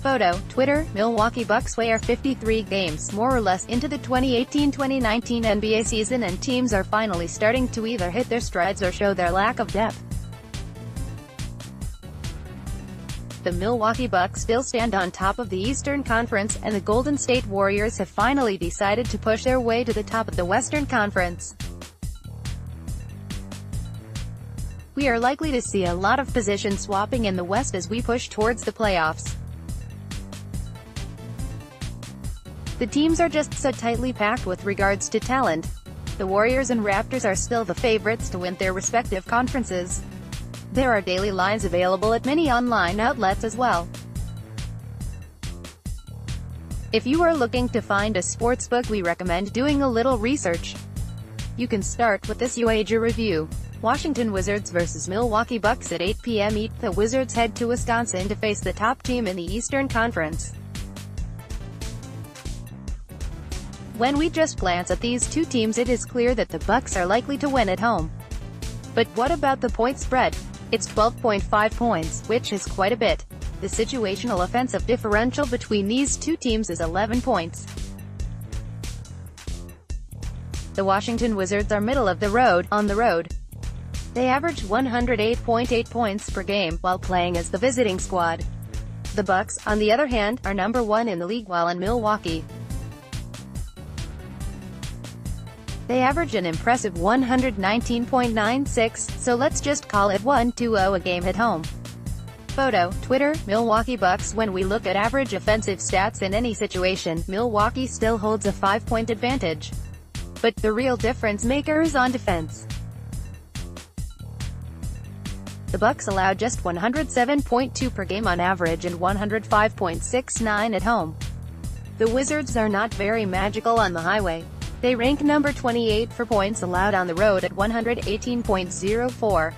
Photo, Twitter, Milwaukee Bucks are 53 games more or less into the 2018-2019 NBA season and teams are finally starting to either hit their strides or show their lack of depth. The Milwaukee Bucks still stand on top of the Eastern Conference, and the Golden State Warriors have finally decided to push their way to the top of the Western Conference. We are likely to see a lot of position swapping in the West as we push towards the playoffs. The teams are just so tightly packed with regards to talent. The Warriors and Raptors are still the favorites to win their respective conferences. There are daily lines available at many online outlets as well. If you are looking to find a sportsbook, we recommend doing a little research. You can start with this wager review. Washington Wizards vs Milwaukee Bucks at 8 p.m. The Wizards head to Wisconsin to face the top team in the Eastern Conference. When we just glance at these two teams, it is clear that the Bucks are likely to win at home. But what about the point spread? It's 12.5 points, which is quite a bit. The situational offensive differential between these two teams is 11 points. The Washington Wizards are middle of the road, on the road. They average 108.8 points per game, while playing as the visiting squad. The Bucks, on the other hand, are number 1 in the league while in Milwaukee. They average an impressive 119.96, so let's just call it 1-2-0 a game at home. Photo, Twitter, Milwaukee Bucks. When we look at average offensive stats in any situation, Milwaukee still holds a 5-point advantage. But the real difference maker is on defense. The Bucks allow just 107.2 per game on average and 105.69 at home. The Wizards are not very magical on the highway. They rank number 28 for points allowed on the road at 118.04.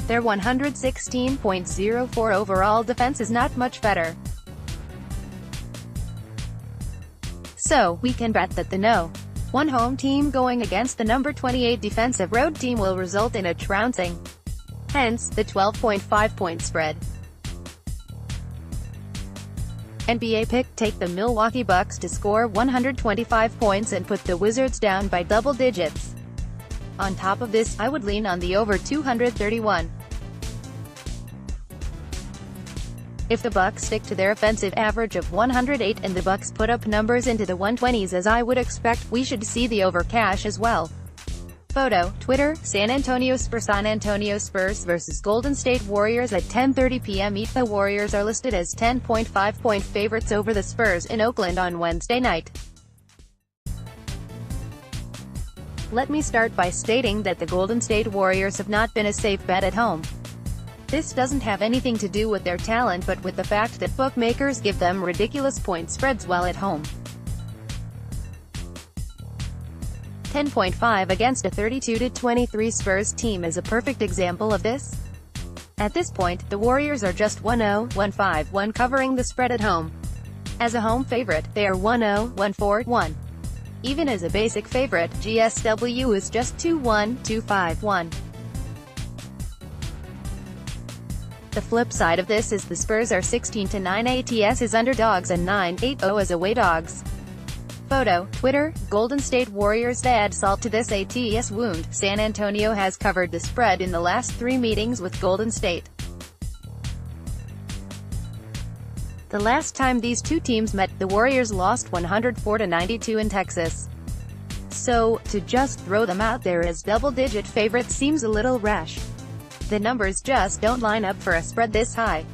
Their 116.04 overall defense is not much better. So, we can bet that the No. 1 home team going against the number 28 defensive road team will result in a trouncing. Hence, the 12.5-point spread. NBA pick: take the Milwaukee Bucks to score 125 points and put the Wizards down by double digits. On top of this, I would lean on the over 231. If the Bucks stick to their offensive average of 108 and the Bucks put up numbers into the 120s as I would expect, we should see the over cash as well. Photo, Twitter, San Antonio Spurs vs Golden State Warriors at 10:30 p.m. The Warriors are listed as 10.5-point favorites over the Spurs in Oakland on Wednesday night. Let me start by stating that the Golden State Warriors have not been a safe bet at home. This doesn't have anything to do with their talent but with the fact that bookmakers give them ridiculous point spreads while at home. 10.5 against a 32-23 Spurs team is a perfect example of this. At this point, the Warriors are just 1-0-1-5-1 covering the spread at home. As a home favorite, they are 1-0-1-4-1. Even as a basic favorite, GSW is just 2-1-2-5-1. The flip side of this is the Spurs are 16-9 ATS as underdogs and 9-8-0 as away dogs. Photo, Twitter, Golden State Warriors. To add salt to this ATS wound, San Antonio has covered the spread in the last 3 meetings with Golden State. The last time these two teams met, the Warriors lost 104-92 in Texas. So, to just throw them out there as double-digit favorites seems a little rash. The numbers just don't line up for a spread this high.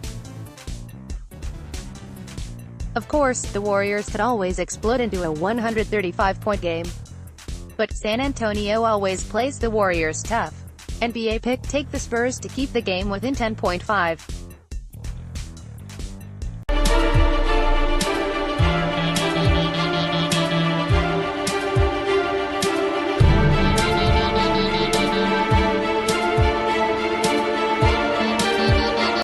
Of course, the Warriors could always explode into a 135-point game. But San Antonio always plays the Warriors tough. NBA pick: take the Spurs to keep the game within 10.5.